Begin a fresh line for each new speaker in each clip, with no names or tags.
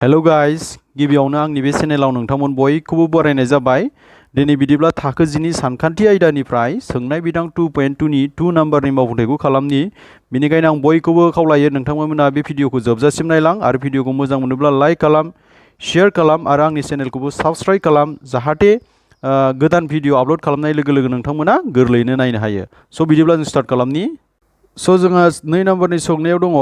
Hello guys गिबियावनो आंनि बे चेनेलाव नोंथांमोन बयखौबो बरायनाय जाबाय। दिनै बिदिब्ला थाखो 10 नि सानखान्थि आयदानिफ्राय सोंनाय बिदां 2.2 नि 2 नाम्बारनि मावफुंथायखौ खालामनि। बेनिखायनो आं बयखौबो खावलायो नोंथांमोना बे भिडिअखौ जोबजासिम नायलां आरो भिडिअखौ मोजां मोनोब्ला लाइक खालाम, शेयार खालाम आरो आंनि चेनेलखौबो साबस्क्राइब खालाम जाहाथे गोदान भिडिअ आपल'ड खालामनाय लोगो लोगो नोंथांमोना गोरलैयैनो नायनो हायो। स' बिदिब्ला जों स्टार्ट खालामनि। स' जोंहा 2 नाम्बारनि सोंनायाव दङ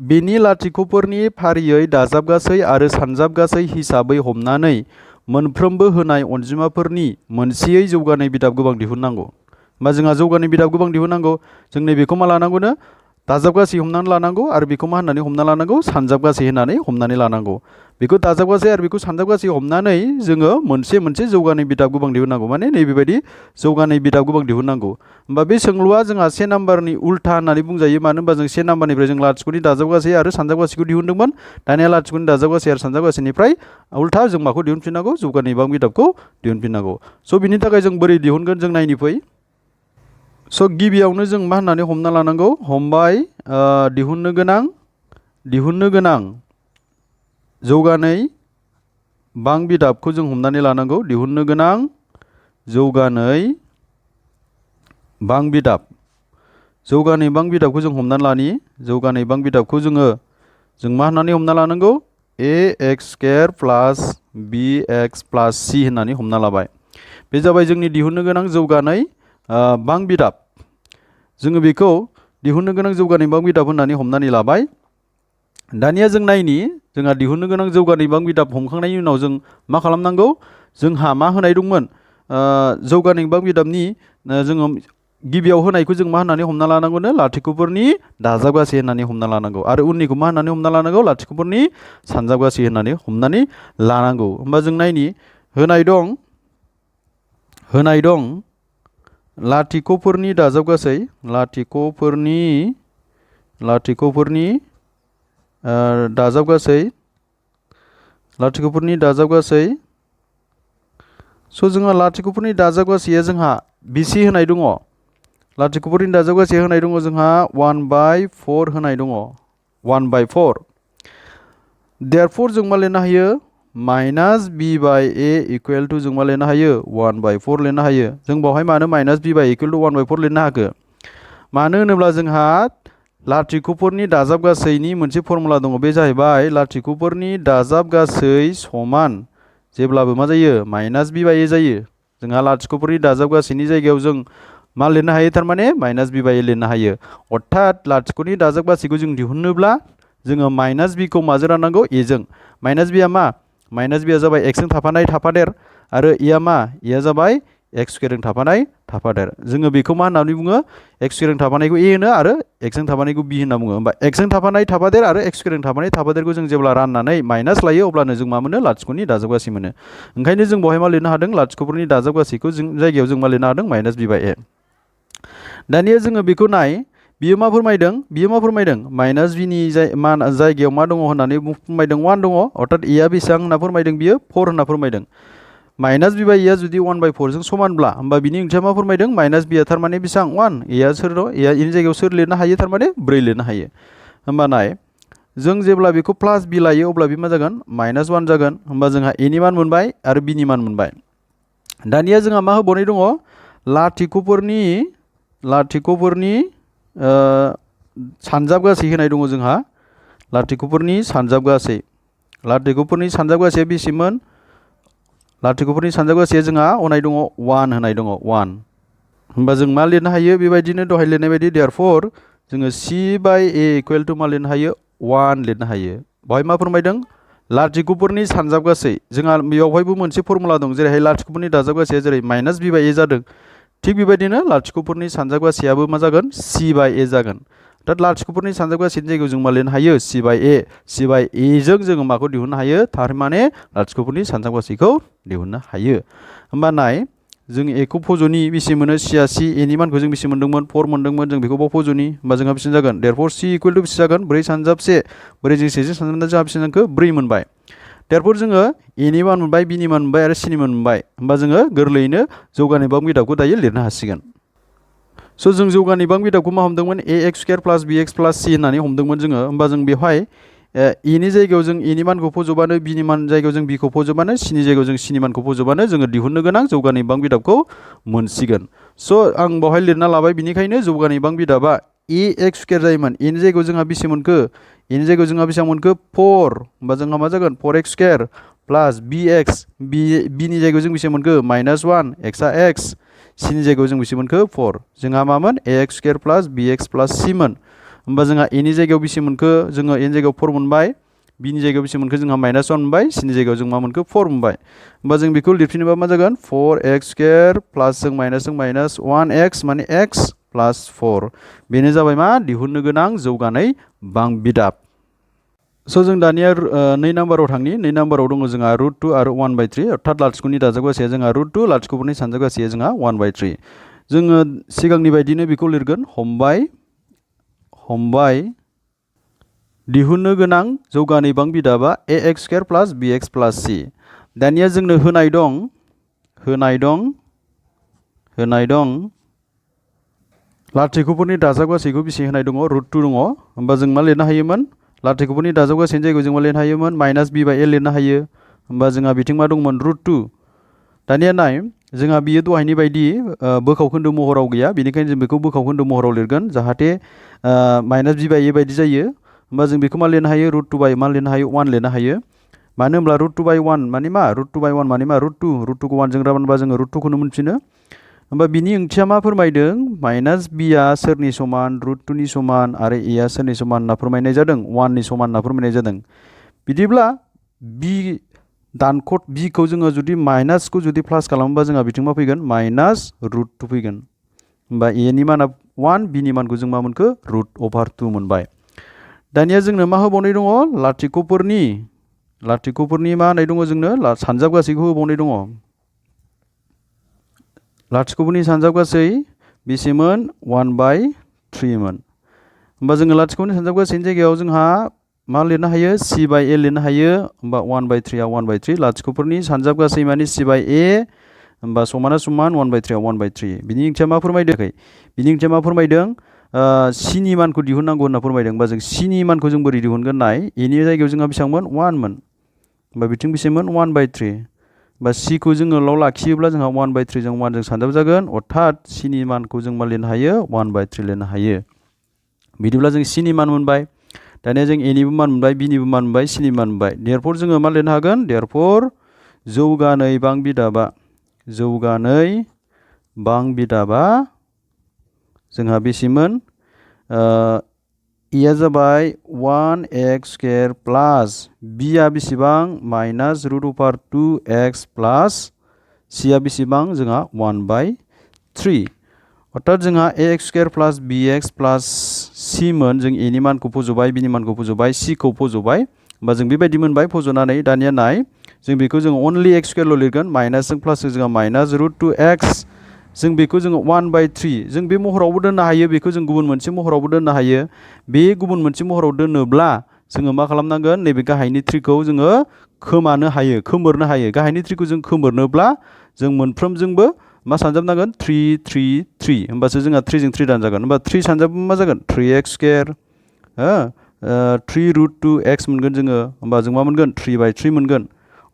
बेनि लाथिख'फोरनि फारियै दाजाबगासै आरो सानजाबगासै हिसाबै हमनानै मोनफ्रोमबो होनाय अनजिमाफोरनि मोनसेयै जौगानाय बिदाब गोबां दिहुननांगौ। होमबा जोंहा जौगानाय बिदाब गोबां दिहुननांगौ। जों नैबेखौ मा लानांगौनो दाजाबगासै हमनानै लानांगौ आरो बेखौ मा होननानै हमना लानांगौ सानजाबगासै होननानै हमनानै लानांगौ। बेखौ दाजाबगासै आरो बेखौ सानजाबगासै हमनानै जोङो मोनसे जौगानाय बिदाब गोबां दिहुननांगौ। माने नैबेबायदि जौगानाय बिदाब गोबां दिहुननांगौ। होमबा बे सोंलुआ जोंहा 1 नाम्बारनि उल्था होननानै बुंजायो। मानो होनबा जों 1 नाम्बारनिफ्राय जों लाथिख'नि दाजाबगासै आरो सानजाबगासैखौ दिहुनदोंमोन। दानिया लाथिख'नि दाजाबगासै आरो सानजाबगासैनिफ्राय उल्था जों माखौ दिहुनफिननांगौ जौगानाय बिबां बिदाबखौ दिहुनफिननांगौ। स' बिनि थाखाय जों बोरै दिहुनगोन जों नायनि फै। स' गिबियावनो जों मा होननानै हमना लानांगौ हमबाय दिहुननो गोनां जौगानाय बां बिदाबखौ जों हमनानै लानांगौ। दिहुननो गोनां जौगानाय बां बिदाब बिदाबखौ जों हमनानै लानि। जौगानाय बां बिदाबखौ जों मा होननानै हमना लानांगौ ax² प्लास bx प्लास c होननानै हमना लाबाय। बे जाबाय जोंनि दिहुननो गोनां जौगानाय बां बिदाब। जोङो बेखौ दिहुननो गोनां जौगानाय बां बिदाब होननानै हमनानै लाबाय। दानिया जों नायनि जोंहा दिहुननो गोनां जौगानाय बां बिदाब हमखांनायनि उनाव जों मा खालामनांगौ जोंहा मा होनाय दंमोन जौगानाय बां बिदाबनि जोङो गिबियाव होनायखौ जों मा होननानै हमना लानांगौनो लाथिख'फोरनि दाजाबगासै होननानै हमना लानांगौ आरो उननिखौ मा होननानै हमना लानांगौ लाथिख'फोरनि सानजाबगासै होननानै हमनानै लानांगौ। होमबा जों नायनि होनाय दं लाथिख'फोरनि दाजाबगासै दाजाबगासै स' जोंहा लाथिख'फोरनि दाजाबगासैया जोंहा बेसे होनाय दङ लाथिख'फोरनि दाजाबगासै होनाय दङ जोंहा 1/4 होनाय दङ 1/4। देयरफर जों मा लिरनो हायो -b/a इकुवेल टु जों मा लिरनो हायो 1/4 लिरनो हायो। जों बावहाय मानो -b/a इकुवेल टु 1/4 लिरनो हाखो मानो होनोब्ला जोंहा लाथिख'फोरनि दाजाबगासैनि मोनसे फर्मुला दङ। बे जाहैबाय लाथिख'फोरनि दाजाबगासै समान जेब्लाबो मा जायो -b/a जायो। जोंहा लाथिख'फोरनि दाजाबगासैनि जायगायाव जों मा लिरनो हायो थारमाने -b/a लिरनो हायो। अर्थात लाथिख'नि दाजाबगासैखौ जों दिहुननोब्ला जोङो -b खौ माजों राननांगौ a जों। -b आ मा -b आ जाबाय x जों थाफादेर आरो a आ मा a आ जाबाय x² जों थाफादेर। जोङो बेखौ मा होननानै बुङो x² जों थाफानायखौ a होनो आरो x जों थाफानायखौ b होनना बुङो। होमबा x जों थाफादेर आरो x² जों थाफादेरखौ जों जेब्ला राननानै माइनास लायो अब्लानो जों मा मोनो लाथिख'नि दाजाबगासै मोनो। ओंखायनो जों बेवहाय मा लिरनो हादों लाथिख'फोरनि दाजाबगासैखौ जों जायगायाव जों मा लिरनो हादों -b/a। दानिया जोङो बेखौ नाय बियो मा फोरमायदों -b नि जायगायाव मा दङ होननानै फोरमायदों 1 दङ। अर्थात a आ बेसेबां होनना फोरमायदों बियो 4 होनना फोरमायदों। -b/a आ जुदि 1/4 जों समानब्ला होमबा बिनि ओंथिया मा फोरमायदों b आ थारमाने बेसेबां 1 a आ सोर दं a नि जायगायाव सोर लिरनो हायो थारमाने 4 लिरनो हायो। होमबा नाय जों जेब्ला बेखौ प्लास b लायो अब्ला बे मा जागोन -1 जागोन। होमबा जोंहा a नि मान मोनबाय आरो b नि मान मोनबाय। दानिया जोंहा मा होबावनाय दङ लाथिख'फोरनि सानजाबगासै होनाय दङ जोंहा लाथिख'फोरनि सानजाबगासैया बेसेमोन लाथिख'फोरनि सानजाबगासैया जोंहा होनाय दङ 1 होनाय दङ 1। होमबा जों मा लिरनो हायो बेबायदिनो दहाय लिरनाय बायदि देयरफर जोङो c/a इकुवेल टु मा लिरनो हायो 1 लिरनो हायो। बेवहाय मा फोरमायदों लाथिख'फोरनि सानजाबगासै जोंहा बेवहायबो मोनसे फर्मुला दं जेरैहाय लाथिख'फोरनि दाजाबगासैया जेरै -b/a जादों थिग बेबायदिनो लाथिख'फोरनि सानजाबगासैयाबो मा जागोन c/a जागोन। दा लाथिख'फोरनि सानजाबगासैनि जायगायाव जों मा लिरनो हायो c/a जों जोङो माखौ दिहुननो हायो थारमाने लाथिख'फोरनि सानजाबगासैखौ दिहुननो हायो। होमबा नाय जों a खौ फज'नि बेसे मोनो c आ c a नि मानखौ जों बेसे मोनदोंमोन 4 मोनदोंमोन जों बेखौ बाव फज'नि होमबा जोंहा बेसेबां जागोन देयरफर c इकुवेल टु बेसे जागोन 4 सानजाब 1 4 जों 1 जों सानजाबनानै जोंहा बेसेबां जाखो 4 मोनबाय। देयरफर जोङो a नि मान मोनबाय b नि मान मोनबाय आरो c नि मान मोनबाय। होमबा जोङो गोरलैयैनो जौगानाय बां बिदाबखौ दायो लिरनो हासिगोन। स' जों जौगानाय बां बिदाबखौ मा हमदोंमोन ax² प्लास bx प्लास c होननानै हमदोंमोन जोङो। होमबा जों बेवहाय इनि जायगायाव जों इनि मानखौ फज'बानो बिनि जायगायाव जों बिखौ फज'बानो सिनि जायगायाव जों सिनि मानखौ फज'बानो जोङो दिहुननो गोनां जौगानाय बिबां बिदाबखौ मोनसिगोन। स' आं बावहाय लिरना लाबाय, बिनिखायनो जौगानाय बिबां बिदाबा एक्स स्क्वायर जायोमोन। इनि जायगायाव जोंहा बेसे मोनखो? इनि जायगायाव जोंहा बेसेबां मोनखो? 4। होमबा जोंहा मा जागोन? 4x स्क्वायर प्लास bx। बिनि जायगायाव जों बेसे मोनखो? -1, एक्सआ x। सिनि जायगायाव जों बेसे मोनखो? 4। जोंहा मामोन? ax स्क्वायर प्लास bx प्लास c मोन। होमबा जोंहा एनि जायगायाव बेसे मोनखो? जोङो एनि जायगायाव 4 मोनबाय। बिनि जायगायाव बेसे मोनखो? जोंहा -1 मोनबाय। सिनि जायगायाव जों मा मोनखो? 4 मोनबाय। होमबा जों बेखौ लिरफिनोबा मा जागोन? 4x स्क्वायर प्लास जों माइनास 1x माने x प्लास 4। बेनो जाबाय मा? दिहुननो गोनां जौगानाय बिबां बिदाब। स' जों दानिया 2 नाम्बाराव थांनि। 2 नाम्बाराव दङ जोंहा √2 आरो 1/3, अर्थात लाथिख'नि दाजाबगासेया जोंहा √2, लाथिख'फोरनि सानजाबगासेया जोंहा 1/3। जोङो सिगांनि बायदिनो बेखौ लिरगोन। हमबाय दिहुननो गोनां जौगानाय बिबां बिदाबा ax स्क्वायर प्लास bx प्लास c। दानिया जोंनो होनाय दं लाथिख'फोरनि दाजाबगासैखौ बेसे होनाय दङ? √2 दङ। होमबा जों मा लिरनो हायोमोन? लाथिख'फोरनि दाजाबगासैनि जायगायाव जों मा लिरनो हायोमोन? -b/a लिरनो हायो। होमबा जोंहा बिथिं मा दंमोन? √2। दानिया नाय, जोंहा बियो दहायनि बायदि बोखावखोन्दो महराव गैया, बेनिखायनो जों बेखौ बोखावखोन्दो महराव लिरगोन जाहाथे -b/a बायदि जायो। होमबा जों बेखौ मा लिरनो हायो? √2 मा लिरनो हायो? 1 लिरनो हायो। मानो होनब्ला √2/1 माने मा? √2/1 माने मा? √2खौ 1 जों रानबा जोङो √2खौनो मोनफिनो। होमबा बिनि ओंथिया मा फोरमायदों? -bआ सोरनि समान? √2नि समान। आरो a सोरनि समान होनना फोरमायनाय जादों? 1नि समान होनना फोरमायनाय जादों। बिदिब्ला bखौ जोङो जुदि माइनासखौ जुदि प्लास खालामोबा जोंहा बिथिं मा फैगोन? -√2 फैगोन। होमबा a नि माना 1, b नि मानखौ जों मा मोनखो? √2 मोनबाय। दानिया जोंनो मा होबावनाय दङ? लाथिख'फोरनि मा होनाय दङ जोंनो? सानजाबगासैखौ होबावनाय दङ। लाथिख'फोरनि सानजाबगासै बेसेमोन? 1/3 मोन। होमबा जोङो लाथिख'फोरनि सानजाबगासैनि जायगायाव जोंहा मा लिरनो हायो? c/a लिरनो हायो। होमबा 1/3 आ 1/3। लाथिख'फोरनि सानजाबगासै माने c/a। होमबा समाना समान 1/3 आ 1/3। बिनि ओंथिया मा फोरमायदों? बिनि ओंथिया मा फोरमायदों? c नि मानखौ दिहुननांगौ होनना फोरमायदों। होमबा जों c नि मानखौ जों बोरै दिहुनगोन? नाय, a नि जायगायाव जोंहा बेसेबांमोन? 1 मोन। होमबा बिथिं बेसेमोन? 1/3। होमबा c खौ जोङो ल' लाखियोब्ला जोंहा 1/3 जों 1 जों सानजाब जागोन। अर्थात c नि मानखौ जों मा लिरनो हायो? 1/3 लिरनो हायो। बिदिब्ला जों c नि मान मोनबाय। दानिया जों a निबो मान मोनबाय, b निबो मान मोनबाय, c निबो मान मोनबाय। देयरफर जोङो मा लिरनो हागोन? देयरफर जौगानाय बिबां बिदाबा जोंहा बेसेमोन? a जाबाय 1x स्क्वायर प्लास b आ बेसेबां? -√2x प्लास c आ बेसेबां? जोंहा 1/3। अर्थात जोंहा ax स्क्वायर प्लास bx प्लास c मोन। जों a नि मानखौ फज'बाय, b नि मानखौ फज'बाय, c खौ फज'बाय। होमबा जों बेबायदि मोनबाय फज'नानै। दानिया नाय, जों बेखौ जोङो अनलि x स्क्वायरल' लिरगोन। माइनासजों प्लासजों जोंहा -√2x। जों बेखौ जोङो 1/3 जों बे महरावबो दोननो हायो। बेखौ जों गुबुन मोनसे महरावबो दोननो हायो। बे गुबुन मोनसे महराव दोनोब्ला जोङो मा खालामनांगोन? नैबे गाहायनि 3खौ जोङो खोमोरनो हायो। गाहायनि 3खौ जों खोमोरनोब्ला जों मोनफ्रोमजोंबो मा सानजाबनांगोन? 3, 3, 3। होमबासो जोंहा 3 जों 3 दानजागोन। होमबा 3 सानजाबा मा जागोन? 3x स्क्वायर 3√2x मोनगोन जोङो। होमबा जों मा मोनगोन? 3/3 मोनगोन।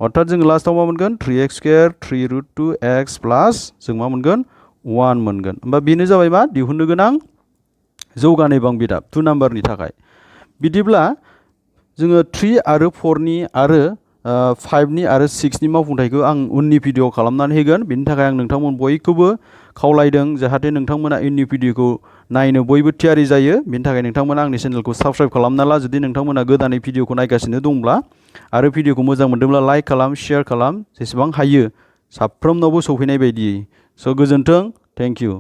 अर्थात जोङो लास्टआव मा मोनगोन? 3x स्क्वायर 3√2x प्लास जों मा मोनगोन? 1 मोनगोन। होमबा बेनो जाबाय मा? दिहुननो गोनां जौगानाय बिबां बिदाब 2 नाम्बारनि थाखाय। बिदिब्ला जोङो 3 आरो 4नि आरो 5नि आरो 6नि मावफुंथायखौ आं उननि भिडिअ खालामनानै होगोन। बेनि थाखाय आं नोंथांमोन बयखौबो खावलायदों जाहाथे नोंथांमोना उननि भिडिअखौ नायनो बयबो थियारि जायो। बेनि थाखाय नोंथांमोना आंनि चेनेलखौ साबस्क्राइब खालामना ला, जुदि नोंथांमोना गोदानै भिडिअखौ नायगासिनो दंब्ला। आरो भिडिअखौ मोजां मोनदोंब्ला लाइक खालाम, शेयार खालाम, जेसेबां हायो साफ्रोमनावबो सौफैनाय बायदियै। स' गोजोन्थों। Thank you.